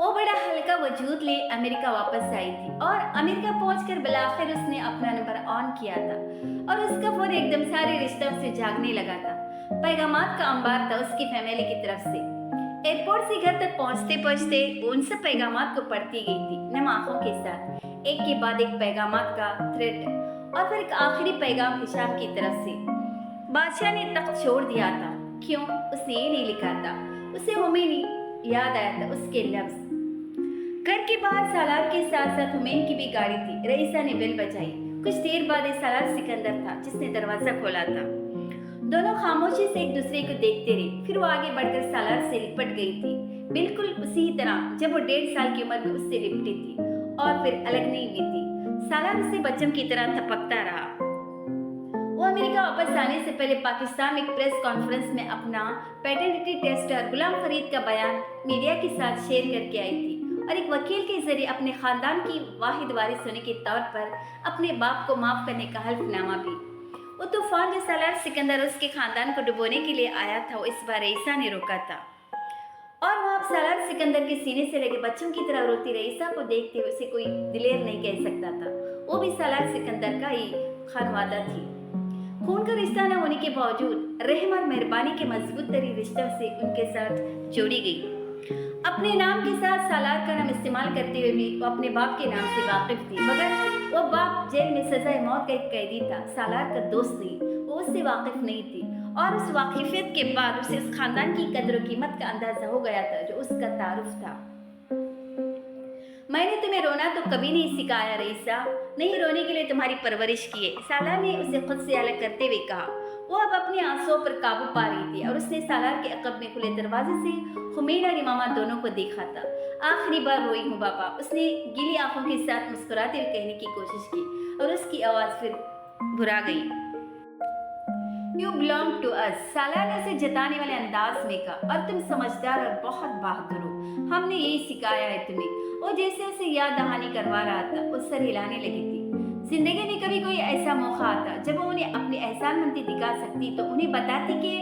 वो बड़ा हल्का वजूद ले अमेरिका वापस आई थी और अमेरिका पहुंचकर बिलाखिर उसने अपना नंबर ऑन किया था और उसका फोन एकदम सारे रिश्तों से जागने लगा था। पैगामात का अंबार था उसकी फैमिली की तरफ से। एयरपोर्ट से घर तक पहुंचते पहुंचते वो उन सब पैगामात को पढ़ती गई थी नम आंखों के साथ, एक के बाद एक पैगामात का थ्रेड। और फिर एक आखिरी पैगाम हिशाम की तरफ से। बादशाह ने तख्त छोड़ दिया था। क्यों? उसने ये नहीं लिखा था। उसे हुमैनी याद आया था, उसके लफ्ज। घर के बाहर सालार के साथ साथ हुमैन की भी गाड़ी थी। रईसा ने बेल बजाई। कुछ देर बाद सालार सिकंदर था जिसने दरवाजा खोला था। दोनों खामोशी से एक दूसरे को देखते रहे। फिर वो आगे बढ़कर सालार से लिपट गई थी, बिल्कुल उसी तरह जब वो 1.5 साल की उम्र में उससे लिपटी थी और फिर अलग नहीं हुई थी। सालार उसे बच्चों की तरह थपकता रहा। वो अमेरिका वापस आने से पहले पाकिस्तान में एक प्रेस कॉन्फ्रेंस में अपना पैटर्निटी टेस्ट और गुलाम फरीद का बयान मीडिया के साथ शेयर करके आई थी और एक वकील के जरिए अपने खानदान की वाहिद वारिस होने के तौर पर अपने बाप को माफ करने का हल्फनामा भी। वो तूफान जो सालार सिकंदर उसके खानदान को डुबोने के लिए आया था, वो इस बार रईसा ने रोका था। और वह अब सालार सिकंदर के सीने से लगे बच्चों की तरह रोती रईसा को देखते हुए उसे कोई दिलेर नहीं कह सकता था। वो भी सालार सिकंदर का ही खानवादा थी। खून का रिश्ता न होने के बावजूद रहम और मेहरबानी के मजबूत तरीन रिश्तों से उनके साथ जोड़ी गई। अपने नाम के साथ सालार का नाम इस्तेमाल करते हुए भी वो अपने बाप के नाम से वाकिफ थी, मगर वो बाप जेल में सजाए मौत का एक कैदी था, सालार का दोस्त नहीं। वो उससे वाकिफ नहीं थी और उस वाकिफियत के बाद उसे उस खानदान की कदर और कीमत का अंदाजा हो गया था जो उसका तारुफ था। मैंने तुम्हें रोना तो कभी नहीं सिखाया रईसा, नहीं रोने के लिए तुम्हारी परवरिश की है, सालार ने उसे खुद से अलग करते हुए कहा। वो अब अपने आंसुओं पर काबू पा रही थी और उसने सालार के अकब में खुले दरवाजे से हुमैन और इमामा दोनों को देखा था। आखिरी बार रोई हूँ बाबा, उसने गीली आंखों के साथ मुस्कुराते हुए कहने की कोशिश की और उसकी आवाज़ फिर भुरा गई। You belong to us, सालार ने उसे जताने वाले अंदाज में कहा, और तुम समझदार और बहुत बहादुर हो, हमने यही सिखाया है तुम्हें। वो जैसे उसे याद दहानी करवा रहा था, उस सर हिलाने लगी थी। जिंदगी में कभी कोई ऐसा मौका आता जब वो उन्हें अपनी एहसानमंदी दिखा सकती तो उन्हें बताती कि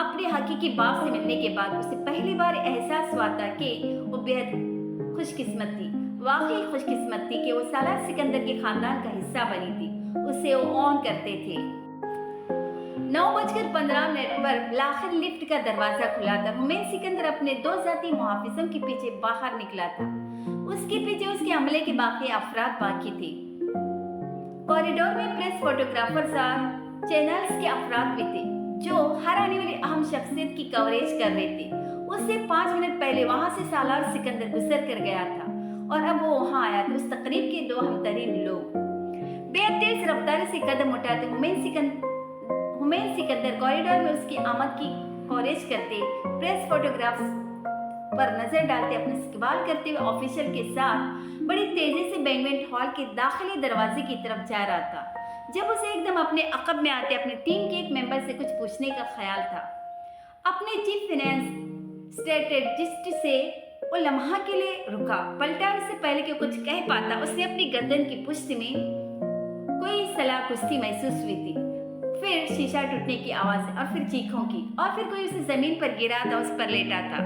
अपने हकीकी बाप से मिलने के बाद उसे पहली बार एहसास हुआ था कि वो बेहद खुशकिस्मत थी, वाकई खुशकिस्मत थी कि वो सालार सिकंदर के खानदान का हिस्सा बनी थी। उसे वो ऑन करते थे। 9:15 पर बिलाखिर लिफ्ट का दरवाजा खुला था। हुमैन सिकंदर अपने 2 जाती मुहाफिजों के पीछे बाहर निकला था। उसके पीछे उसके अमले के बाकी अफराद बाकी थे। कॉरिडोर में प्रेस, फोटोग्राफर्स और चैनल्स के अफराद भी थे जो हर आने वाली अहम शख्सियत की कवरेज कर रहे थे। उससे 5 मिनट पहले वहां से सालार सिकंदर गुजर कर गया था और अब वो वहां आया था। उस तकरीब के 2 अहमतरीन लोग बेहद तेज रफ्तार से कदम उठाते हुमैन सिकंदर कॉरिडोर में उसकी आमद की कवरेज करते, प्रेस फोटोग्राफ्स पर नजर डालते, अपने इस्तकबाल करते हुए ऑफिशियल के साथ बड़ी तेजी से बैंक्वेट हॉल के दाखिली दरवाजे की तरफ जा रहा था। जब उसे एकदम अपने अकब में आते अपने टीम के एक मेंबर से कुछ पूछने का ख्याल था। अपने चीफ फाइनेंस स्ट्रेटेजिस्ट से वो लम्हा के लिए रुका, पलटा। उससे पहले कि कुछ कह पाता उसने अपनी गर्दन की पुष्ट में कोई सलाह कुश्ती महसूस हुई थी। फिर शीशा टूटने की आवाज और फिर चीखों की, और फिर कोई उसे जमीन पर गिरा था, उस पर लेटा था।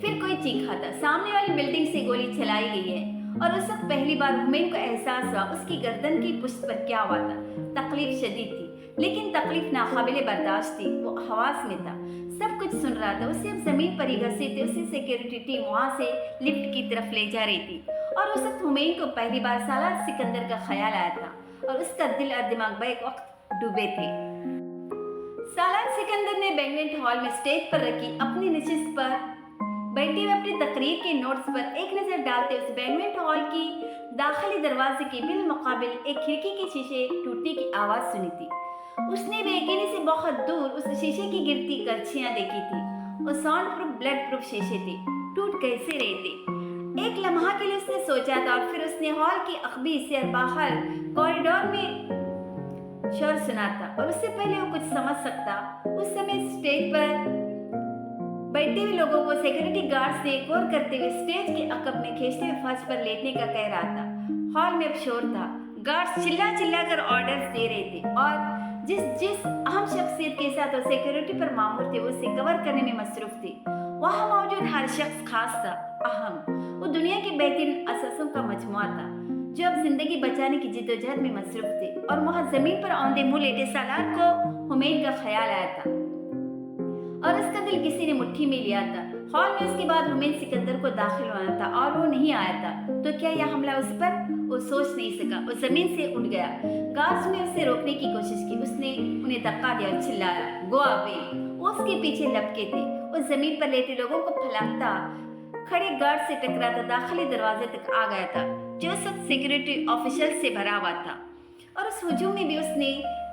फिर कोई चीखा था, सामने वाली बिल्डिंग से गोली चलाई गई है। और उस वक्त पहली बार हुमैन को एहसास हुआ उसकी गर्दन की पुष्ट पर क्या हुआ था। तकलीफ शदीद थी, लेकिन तकलीफ नाकाबिले बर्दाश्त थी। वो हवास में था, सब कुछ सुन रहा था। उसे अब जमीन पर ही घसीटते उसे सिक्योरिटी टीम वहां से लिफ्ट की तरफ ले जा रही थी। और उस वक्त हुमैन को पहली बार सालार सिकंदर का ख्याल आया था और उसका दिल और दिमाग बैक वक्त डूबे थे। सालार सिकंदर ने बैंक्वेट हॉल में स्टेज पर रखी अपनी नशिस्त पर बैठे हुए अपनी तकरीर के नोट्स पर एक नजर डालते उस बैंक्वेट हॉल की दाखिली दरवाजे के बिलमुकाबिल एक खिड़की के शीशे टूटने की आवाज सुनी थी। उसने बेयकीनी से बहुत दूर उस शीशे की गिरती करछियां देखी थी। वो साउंड प्रूफ, ब्लड प्रूफ शीशे थे, टूट कैसे रहे थे। एक लम्हा के लिए उसने सोचा था और फिर उसने हॉल की अखबी से और बाहर कॉरिडोर में शोर सुना था। और उससे पहले वो कुछ समझ सकता, उस समय स्टेज पर बैठे हुए लोगों को सिक्योरिटी गार्ड्स ने गौर करते हुए स्टेज के अकब में खींचते हुए फर्श पर लेटने का कह रहा था। हॉल में अब शोर था, गार्ड्स चिल्ला चिल्ला कर ऑर्डर्स दे रहे थे और जिस अहम शख्सियत के साथ वो सिक्योरिटी पर मामूर थे वो उसे कवर करने में मसरूफ थे। वहाँ मौजूद हर शख्स खास था, अहम। वो दुनिया के बेहतरीन असासों का मजमुआ था जो अब जिंदगी बचाने की जिद्दोजहद में मसरूफ थे। और वहाँ जमीन पर औंधे मुंह लेटे सालार को हुमैन का ख्याल आया था और उसका दिल किसी ने मुट्ठी में लिया था। हॉल में उसके बाद हुमैन सिकंदर को दाखिल होना था और वो नहीं आया था। तो क्या यह हमला उस पर? वो सोच नहीं सका। वो जमीन से उठ गया। गार्ड्स ने उसे रोकने की कोशिश की। उसने उन्हें धक्का दिया और चिल्लाया, गो अवे। वो उसके पीछे लपके थे। वो जमीन पर लेटे लोगों को फलांगता खड़े गार्ड से टकराता दाखिली दरवाजे तक आ गया था जो उस वक्त सिक्योरिटी ऑफिशियल से भरा हुआ था। और उस हुजूम में भी उसने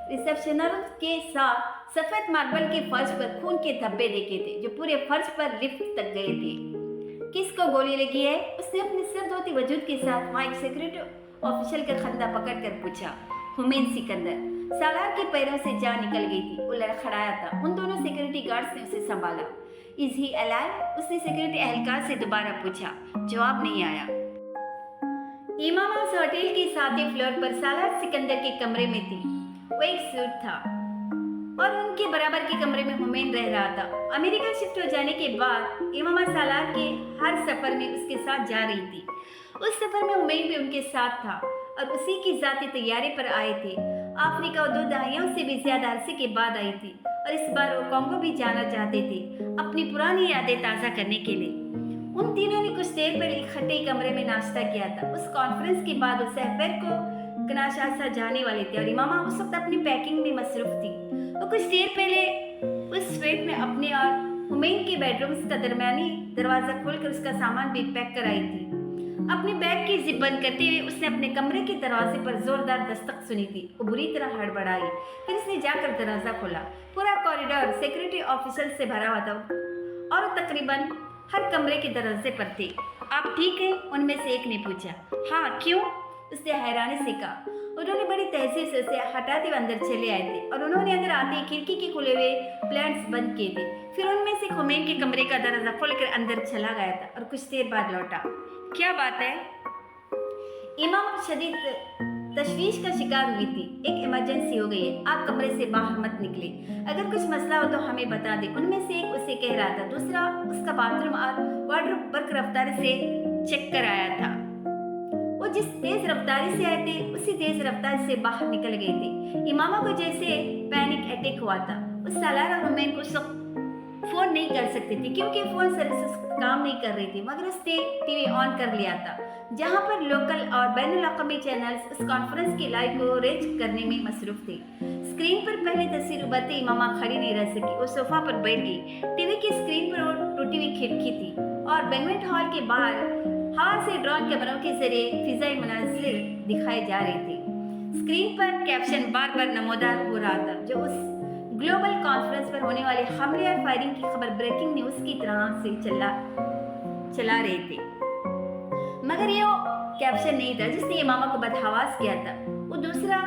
रिसेप्शनर के साथ सफेद मार्बल के फर्श पर खून के धब्बे देखे थे जो पूरे फर्श पर लिफ्ट तक गए थे। किसको गोली लगी है? उसने अपने सिर धोती वजूद के साथ वहाँ एक सिक्योरिटी ऑफिशियल का खंदा पकड़कर पूछा। हुमैन सिकंदर। सालार के पैरों से जान निकल गई थी। वो लड़खड़ाया था। उन दोनों सिक्योरिटी गार्ड्स ने उसे संभाला। Is he alive? उसने सिक्योरिटी एहलकार से दोबारा पूछा। जवाब नहीं आया। इमाम उस होटल के 7वें फ्लोर पर सालार सिकंदर के कमरे में थी। वो एक सूट था और उनके बराबर के कमरे में हुमैन रह रहा था। अमेरिका शिफ्ट हो जाने के बाद इमामा सालार के हर सफर में उसके साथ जा रही थी। उस सफर में हुमैन भी उनके साथ था और उसी की जाती तैयारी पर आए थे। अफ्रीका 2 दहाइयों से भी ज्यादा अरसे के बाद आई थी और इस बार वो कॉन्गो भी जाना चाहते थे अपनी पुरानी यादें ताज़ा करने के लिए। उन तीनों ने कुछ देर पहले इकट्ठे कमरे में नाश्ता किया था। उस कॉन्फ्रेंस के बाद वो सफर को कनाशासा जाने वाले थे और इमामा उस वक्त अपनी पैकिंग में मसरूफ थी। वो कुछ देर पहले उस स्ट्रीट में अपने और हुमैन के बेडरूम्स का दरमियानी दरवाजा खोलकर उसका सामान भी पैक कर आई थी। अपने बैग की जिप बंद करते हुए उसने अपने कमरे के दरवाजे पर जोरदार दस्तक सुनी थी। वो बुरी तरह हड़बड़ाई। फिर उसने जाकर दरवाजा खोला। पूरा कॉरिडोर सिक्योरिटी ऑफिसर से भरा हुआ था और तकरीबन हर कमरे के दरवाजे पर थे। आप ठीक हैं? उनमें से एक ने पूछा। हाँ, क्यों? उसने हैरानी से कहा। उन्होंने बड़ी तहजीब से उसे हटाते हुए अंदर चले आए थे और उन्होंने अंदर आते ही खिड़की के खुले हुए प्लांट्स बंद किए थे। फिर उनमें से हुमैन के कमरे का दरवाजा खोलकर अंदर चला गया था और कुछ देर बाद लौटा। क्या बात है? इमाम शदीद तशवीश का शिकार हुई थी। एक इमरजेंसी हो गई है। आप कमरे से बाहर मत निकले। अगर कुछ मसला हो तो हमें बता दें। उनमें से एक उसे कह रहा था। दूसरा उसका बाथरूम और वार्डरोब बर्क रफ्तार से चेक कर आया था। वो जिस तेज रफ्तारी से आए थे उसी तेज रफ्तार से बाहर निकल गए थे। इमामा को जैसे पैनिक अटैक हुआ था। उस सालार और हुमैन को फोन नहीं कर सकती थी क्योंकि फोन सर्विसेज काम नहीं कर रही थी, मगर उसने टीवी ऑन कर लिया था जहां पर लोकल और बैनुल अक़वामी चैनल्स उस कॉन्फ्रेंस की लाइव कवरेज करने में मसरूफ थे। स्क्रीन पर पहले तस्वीर उभरते इमामा खड़ी नहीं रह सकी। वो सोफा पर बैठ गई। टीवी की स्क्रीन पर वो टूटी हुई खिड़की थी और बैंक्वेट हॉल के बाहर हवा से ड्रोन कैमरों के जरिए फिजाई मनाजिर दिखाए जा रहे थे। स्क्रीन पर कैप्शन बार बार नमोदार हो रहा था जो उस ग्लोबल कॉन्फ्रेंस पर होने वाले हमले और फायरिंग की खबर ब्रेकिंग न्यूज की तरह से चला रहे थे। मगर ये वो कैप्शन नहीं था जिसने इमामा को बदहवास किया था। वो दूसरा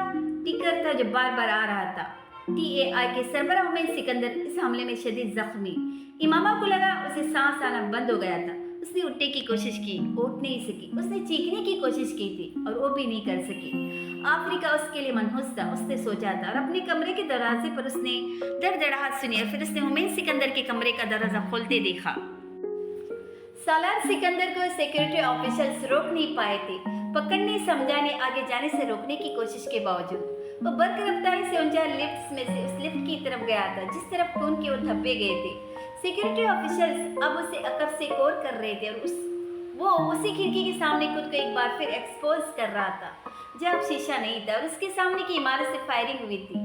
टिकर था जो बार बार आ रहा था। TAI के सरबराह हुमैन सिकंदर इस हमले में शदीद जख्मी। इमामा को लगा उसे सांस आना बंद हो गया था। उसने उठने की कोशिश की, उठ नहीं सकी। उसने चीखने की कोशिश की थी और वो भी नहीं कर सकी। अफ्रीका उसके लिए मनहूस था, उसने सोचा था। और अपने कमरे के दरवाजे पर उसने दड़दड़ाहट सुनी और फिर उसने हुमैन सिकंदर के कमरे का दरवाजा खोलते देखा। सालार सिकंदर को सिक्योरिटी ऑफिसर्स रोक नहीं पाए थे, पकड़ने, समझाने, आगे जाने से रोकने की कोशिश के बावजूद। वो बर्क रफ्तारी से उन 4 लिफ्ट्स में से उस लिफ्ट की तरफ गया था जिस तरफ खून के वो धब्बे गए थे। सिक्योरिटी ऑफिसर्स अब उसे अकब से गौर कर रहे थे और वो उसी खिड़की के सामने खुद को एक बार फिर एक्सपोज कर रहा था जब शीशा नहीं था और उसके सामने की इमारत से फायरिंग हुई थी।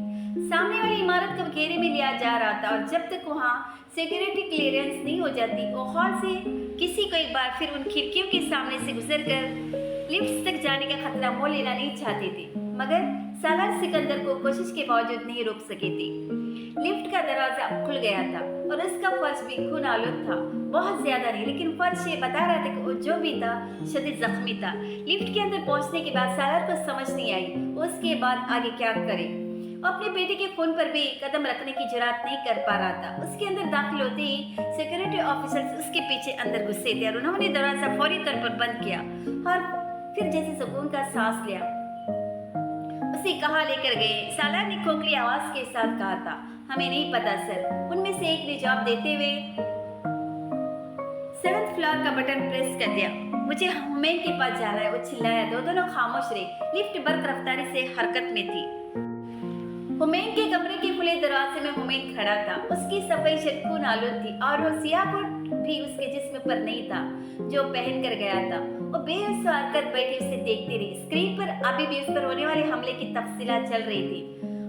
सामने वाली इमारत को घेरे में लिया जा रहा था और जब तक वहाँ सिक्योरिटी क्लियरेंस नहीं हो जाती वो हॉल से किसी को एक बार फिर उन खिड़कियों के सामने से गुजरकर लिफ्ट तक जाने का खतरा मोल लेना नहीं चाहते थे। मगर सालार सिकंदर को कोशिश के बावजूद नहीं रोक सके थे। लिफ्ट का दरवाजा खुल गया था और उसका फर्श भी खून आलूद था। बहुत ज्यादा नहीं, लेकिन फर्श ये बता रहा था कि वो जो भी था शदीद जख्मी था। लिफ्ट के अंदर पहुंचने के बाद सालार को समझ नहीं आई उसके बाद आगे क्या करे। वो अपने बेटे के फोन पर भी कदम रखने की जुरात नहीं कर पा रहा था। उसके अंदर दाखिल होते ही सिक्योरिटी ऑफिसर्स उसके पीछे अंदर घुसे थे और उन्होंने दरवाजा फौरी तौर पर बंद किया और फिर जैसे सुकून का सांस लिया। उसे कहाँ लेकर गए? सालार ने खोखली आवाज के साथ कहा था। हमें नहीं पता सर, उनमें से एक ने जवाब देते हुए 7th फ्लोर का बटन प्रेस कर दिया। मुझे हुमैन के पास जाना है, वो चिल्लाया। दोनों खामोश रहे। लिफ्ट बर्क रफ्तारी से हरकत में थी। हुमैन के कमरे के खुले दरवाजे में हुमैन खड़ा था। उसकी सफेद शर्ट खून आलूद थी और वो सियाह कोट भी उसके जिस्म पर नहीं था जो पहन कर गया था। वो बेहोश कर बैठी उसे देखती रही। स्क्रीन पर अभी भी उस पर होने वाले हमले की तफसीलात चल रही थी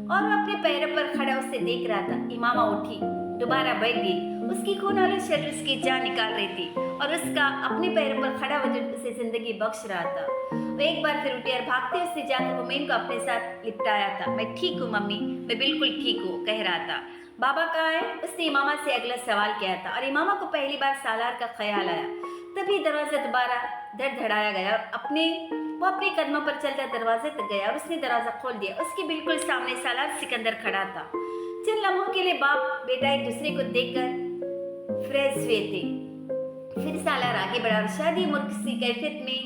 और वो अपने पैरों पर खड़ा उसे देख रहा था। इमामा उठी, दोबारा बैठ गई। उसकी खून आलूद शर्ट उसकी जान निकाल रही थी और उसका अपने पैरों पर खड़ा वजूद उसे जिंदगी बख्श रहा था। वो एक बार फिर उठी और भागते उससे जाकर हुमैन को अपने साथ लिपटाया था। मैं ठीक हूँ मम्मी, मैं बिल्कुल ठीक हूँ, कह रहा था। बाबा कहाँ है? उसने इमामा से अगला सवाल किया था और इमामा को पहली बार सालार का ख्याल आया। तभी दरवाजा दोबारा धड़धड़ाया गया और वो अपने कदमों पर चलता दरवाजे तक गया और उसने दरवाजा खोल दिया। उसके बिल्कुल सामने सालार सिकंदर खड़ा था। चंद लम्हों के लिए बाप बेटा एक दूसरे को देखकर फ्रेश हुए थे। फिर सालार आगे बढ़ा और शादी मुर्ख सी कैफियत में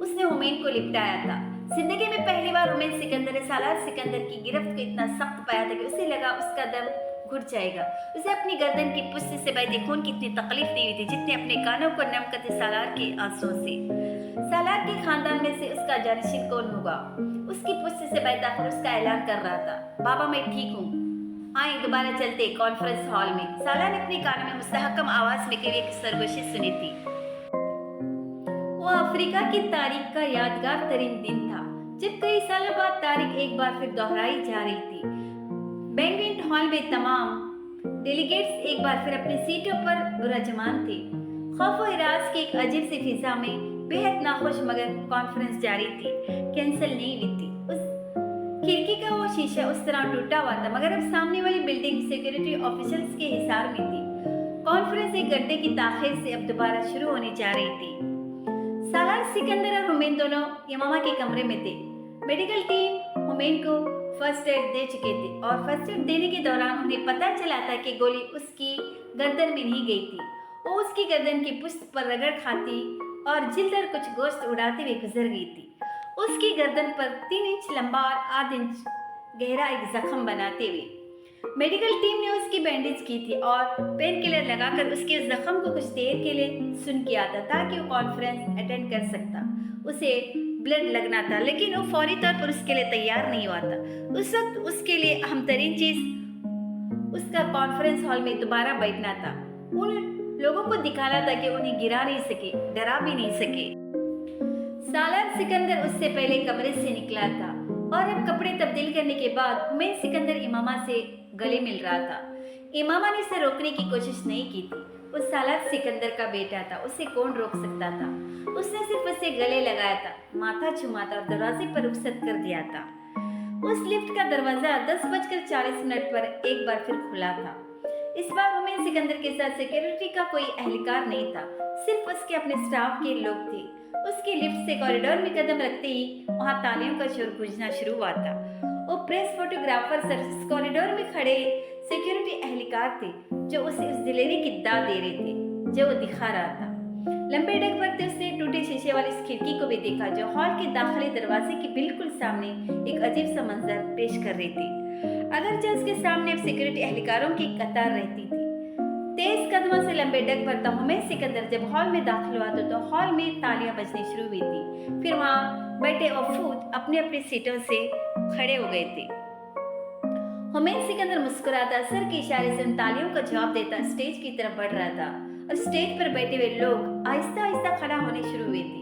उसने हुमैन को लिपटाया था। जिंदगी में पहली बार हुमैन सिकंदर ने सालार सिकंदर की गिरफ्त को इतना सख्त पाया था कि उसे लगा उसका दम घुट जाएगा। उसे अपनी गर्दन की पुष्ट से बहते खून की इतनी तकलीफ नहीं हुई थी जितने अपने कानों को नम करते सालार के आंसुओं से। सालार के खानदान में से उसका जानशीन कौन होगा? उसकी पुष्ट से बहता खून उसका ऐलान कर रहा था, बाबा मैं ठीक हूँ, आए दोबारा चलते। कॉन्फ्रेंस हॉल में सालार ने अपने कानों में मुस्तहकम आवाज में कभी एक सरगोशी सुनी थी। वो अफ्रीका की तारीख का यादगार तरीन दिन था जब कई सालों बाद तारीख एक बार फिर दोहराई जा रही थी। बैंक्वेट हॉल में तमाम डेलीगेट्स एक बार फिर अपनी सीटों पर विराजमान थे। खौफ और हिरास की एक अजीब सी फिजा में बेहद नाखुश मगर कॉन्फ्रेंस जारी थी, कैंसिल नहीं हुई थी। उस खिड़की का वो शीशा उस तरह टूटा हुआ था मगर अब सामने वाली बिल्डिंग सिक्योरिटी ऑफिसर्स के हिसार में थी। कॉन्फ्रेंस एक घंटे की ताखीर से अब दोबारा शुरू होने जा रही थी। सालार सिकंदर और हुमैन दोनों इमामा के कमरे में थे। मेडिकल टीम हुमैन को फर्स्ट एड दे चुके थे और फर्स्ट एड देने के दौरान उन्हें पता चला था कि गोली उसकी गर्दन में नहीं गई थी। वो उसकी गर्दन की पुष्ट पर रगड़ खाती और जिल्द पर कुछ गोश्त उड़ाते हुए गुजर गई थी। उसकी गर्दन पर 3 इंच लंबा और आध इंच गहरा एक जख्म बनाते हुए मेडिकल टीम ने उसकी बैंडेज की थी और पेन किलर लगाकर उसके उस जख्म को कुछ देर के लिए सुन किया था ताकि वो कॉन्फ्रेंस अटेंड कर सकता। उसे ब्लड लगना था लेकिन वो फौरी तौर पर उसके लिए तैयार नहीं हुआ था। उस वक्त उसके लिए अहम तरीन चीज उसका कॉन्फ्रेंस हॉल में दोबारा बैठना था। उन लोगों को दिखाना था कि उन्हें गिरा नहीं सके, डरा भी नहीं सके। सालार सिकंदर उससे पहले कमरे से निकला था और अब कपड़े तब्दील करने के बाद हुमैन सिकंदर इमामा से गले मिल रहा था। इमामा ने उसे रोकने की कोशिश नहीं की थी। वो सालार सिकंदर का बेटा था, उसे कौन रोक सकता था? उसने सिर्फ उसे गले लगाया था, माथा चुमा था और दरवाजे पर रुखसत कर दिया था। उस लिफ्ट का दरवाजा 10:40 पर एक बार फिर खुला था। इस बार हुमैन सिकंदर के साथ सिक्योरिटी का कोई एहलकार नहीं था, सिर्फ उसके अपने स्टाफ के लोग थे। उसकी लिफ्ट से कॉरिडोर में कदम रखते ही वहां तालियों का शोर गूंजना शुरू हुआ था। वो प्रेस फोटोग्राफर सर्विस कॉरिडोर में खड़े सिक्योरिटी एहलकार थे जो उसे उस दिलेरी की दाद दे रहे थे जो वो दिखा रहा था। लंबे डग पर उसने टूटे शीशे वाली इस खिड़की को भी देखा जो हॉल के दाखिली दरवाजे के बिल्कुल सामने एक अजीब सा मंजर पेश कर रही थी। अगरचे उसके सामने अब सिक्योरिटी एहलकारों की कतार रहती थी। तेज कदमों से लंबे डग पर हुमैन सिकंदर जब हॉल में दाखिल हुआ तो हॉल में तालियां बजनी शुरू हुई थी। फिर वहां बैठे वफूद अपने अपनी सीटों से खड़े हो गए थे। हुमैन सिकंदर मुस्कुराता सर के इशारे से उन तालियों का जवाब देता स्टेज की तरफ बढ़ रहा था और स्टेज पर बैठे हुए लोग आहिस्ता आहिस्ता खड़ा होने शुरू हुए थे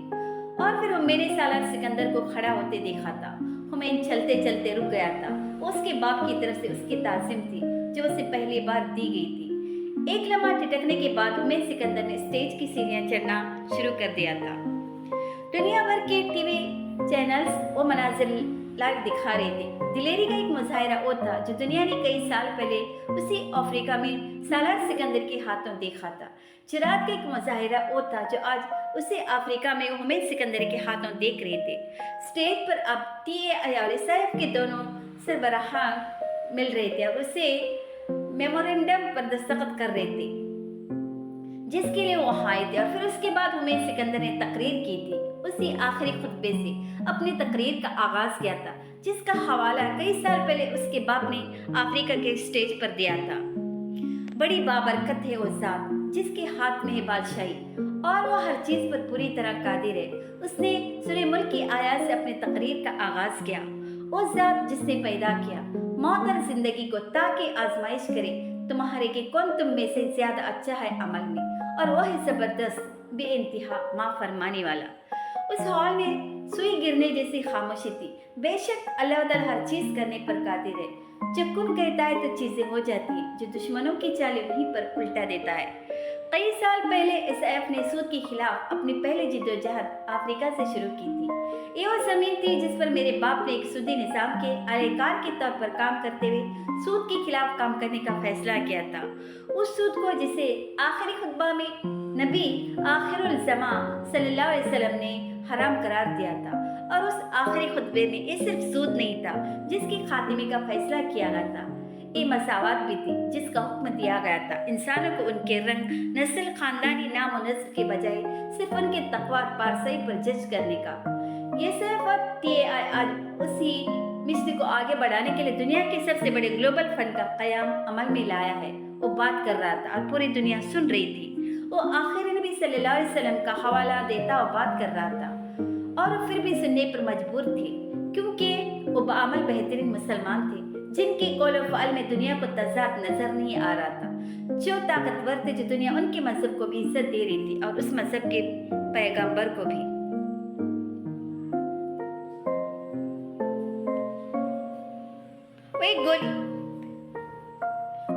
और फिर हुमैन ने सालार सिकंदर को खड़ा होते देखा था। हुमैन चलते चलते रुक गया था। उसके बाप की तरफ से उसकी ताज़ीम थी जो उसे पहली बार दी गई थी। एक लम्हा ठिठकने के बाद हुमैन सिकंदर ने स्टेज की सीढ़ियां चढ़ना शुरू कर दिया था। दुनिया भर के टीवी चैनल्स वो मनाजिर लाइव दिखा रहे थे। दिलेरी का एक मुजाहिरा वो था जो दुनिया ने कई साल पहले उसी अफ्रीका में सालार सिकंदर के हाथों देखा था। चिराग का एक मुजाहिरा वो था जो आज उसे अफ्रीका में हुमैन सिकंदर के हाथों देख रहे थे। स्टेज पर अब TA और SIF के दोनों सरबराहान मिल रहे थे और उसे मेमोरेंडम पर दस्तखत कर रहे थे जिसके लिए वो आए थे। और फिर उसके बाद हुमैन सिकंदर ने तकरीर की थी। उसी आखिरी खुतबे से अपनी तकरीर का आगाज किया था जिसका हवाला कई साल पहले उसके बाप ने अफ्रीका के स्टेज पर दिया था। बड़ी बाबरकत है वो ज़ात جس کے ہاتھ میں ہے بادشاہی اور وہ ہر چیز پر پوری طرح قادر ہے۔ اس نے سورہ ملک کی آیات سے اپنے تقریر کا آغاز کیا۔ اس ذات جس نے پیدا کیا موت اور زندگی کو تاکہ آزمائش کرے تمہارے کہ کون تم میں سے زیادہ اچھا ہے عمل میں، اور وہ ہے زبردست بے انتہا معاف فرمانے والا۔ اس ہال میں سوئی گرنے جیسی خاموشی تھی۔ بے شک اللہ تعالیٰ ہر چیز کرنے پر قادر ہے۔ جو کن کہتا ہے تو چیزیں ہو جاتی ہیں، جو دشمنوں کی چالیں وہیں پر الٹا دیتا ہے۔ کئی سال پہلے ایس ایف نے سود کے خلاف اپنی پہلی جدوجہد افریقہ سے شروع کی تھی۔ یہ وہ زمین تھی جس پر میرے باپ نے ایک سودی نظام کے اہلکار کے طور پر کام کرتے ہوئے سود کے خلاف کام کرنے کا فیصلہ کیا تھا۔ اس سود کو جسے آخری خطبہ میں نبی آخر الزمان صلی اللہ علیہ وسلم نے حرام قرار دیا تھا، اور اس آخری خطبے میں یہ صرف سود نہیں تھا جس کے خاتمے کا فیصلہ کیا گیا تھا، یہ مساوات بھی تھی جس کا حکم دیا گیا تھا انسانوں کو ان کے رنگ، نسل، خاندانی نام و نسل کے بجائے صرف ان کے تقویٰ اور پارسائی پر جج کرنے کا۔ یہ صرف آج اسی مشن کو آگے بڑھانے کے لیے دنیا کے سب سے بڑے گلوبل فنڈ کا قیام عمل میں لایا ہے۔ وہ بات کر رہا تھا اور پوری دنیا سن رہی تھی۔ وہ آخر نبی صلی اللہ علیہ وسلم کا حوالہ دیتا اور بات کر رہا تھا، اور وہ پھر بھی سننے پر مجبور تھے کیونکہ وہ بعمل بہترین مسلمان تھے جن کے قول و فعل میں دنیا کو تضاد نظر نہیں آ رہا تھا، جو طاقتور تھے، جو دنیا ان کے مذہب کو بھی عزت دے رہی تھی اور اس مذہب کے پیغمبر کو بھی۔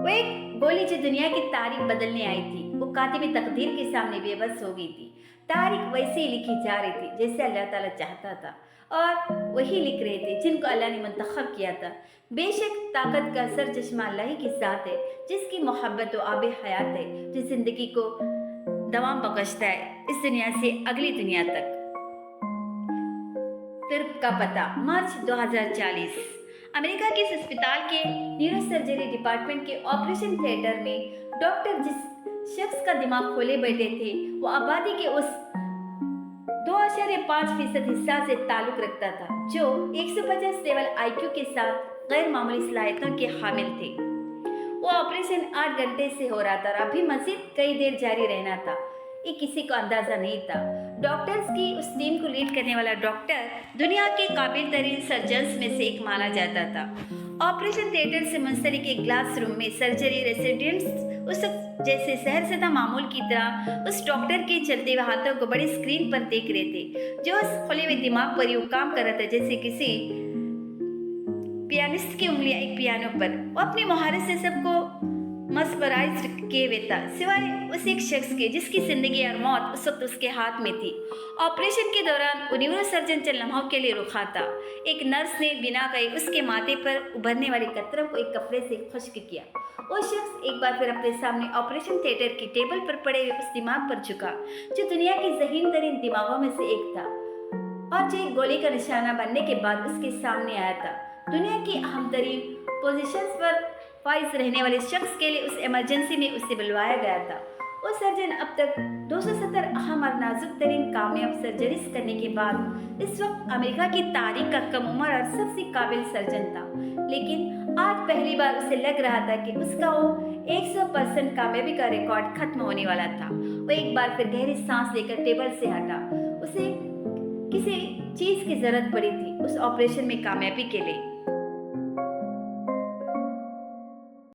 وہ ایک گولی جو دنیا کی تاریخ بدلنے آئی تھی، وہ کاتب تقدیر کے سامنے بے بس ہو گئی تھی۔ تاریخ ویسے ہی لکھی جا رہی تھی جیسے اللہ تعالیٰ چاہتا تھا، اور وہی لکھ رہے تھے جن کو اللہ نے منتخب کیا تھا۔ بے شک طاقت کا سر چشمہ اللہ کی ذات ہے جس کی محبت و آب حیات ہے، جو زندگی کو دوام بخشتا ہے اس دنیا سے اگلی دنیا تک۔ ترک کا پتہ، مارچ 2040۔ امریکہ کے اس اسپتال کے نیورو سرجری ڈپارٹمنٹ کے آپریشن تھیٹر میں ڈاکٹر جس شخص کا دماغ کھولے بیٹھے تھے وہ آبادی کے اس 2.5% حصہ سے تعلق رکھتا تھا جو 150 لیول آئی کیو کے ساتھ غیر معمولی صلاحیتوں کے حامل تھے۔ وہ آپریشن 8 گھنٹے سے ہو رہا تھا اور ابھی مزید کئی دیر جاری رہنا تھا، یہ کسی کو اندازہ نہیں تھا۔ ڈاکٹرز کی اس ٹیم کو لیڈ کرنے والا ڈاکٹر دنیا کے قابل ترین سرجنز میں سے ایک مانا جاتا تھا۔ آپریشن تھیٹر سے منسلک ایک گلاس روم میں سرجری ریسیڈنٹس اس وقت جیسے سحر زدہ معمول کی طرح اس ڈاکٹر کے چلتے ہوئے ہاتھوں کو بڑی اسکرین پر دیکھ رہے تھے جو اس کھلے ہوئے دماغ پر یوں کام کر رہا تھا جیسے کسی پیانسٹ کی انگلیاں ایک پیانو پر۔ وہ اپنی مہارت سے سب کو مسپرائز کیے ہوئے تھا سوائے اس ایک شخص کے جس کی زندگی اور موت اس وقت اس کے ہاتھ میں تھی۔ آپریشن کے دوران وہ نیورو سرجن چند لمحوں کے لیے رکا تھا۔ ایک نرس نے بنا کہے اس کے ماتھے پر ابھرنے والی قطروں کو ایک کپڑے سے خشک کیا۔ وہ شخص ایک بار پھر اپنے سامنے آپریشن تھیٹر کی ٹیبل پر پڑے ہوئے اس دماغ پر جھکا جو دنیا کے ذہین ترین دماغوں میں سے ایک تھا اور جو ایک گولی کا نشانہ بننے کے بعد اس کے سامنے آیا تھا۔ دنیا کی اہم ترین پوزیشنز پر فائز رہنے والے شخص کے لیے اس ایمرجنسی میں اسے بلوایا گیا تھا۔ وہ سرجن اب تک 270 اہم اور نازک ترین کامیاب سرجریز کرنے کے بعد اس وقت امریکہ کی تاریخ کا کم عمر اور سب سے قابل سرجن تھا، لیکن آج پہلی بار اسے لگ رہا تھا کہ اس کا وہ 100% کامیابی کا ریکارڈ ختم ہونے والا تھا۔ وہ ایک بار پھر گہری سانس لے کر ٹیبل سے ہٹا۔ اسے کسی چیز کی ضرورت پڑی تھی اس آپریشن میں کامیابی کے لیے۔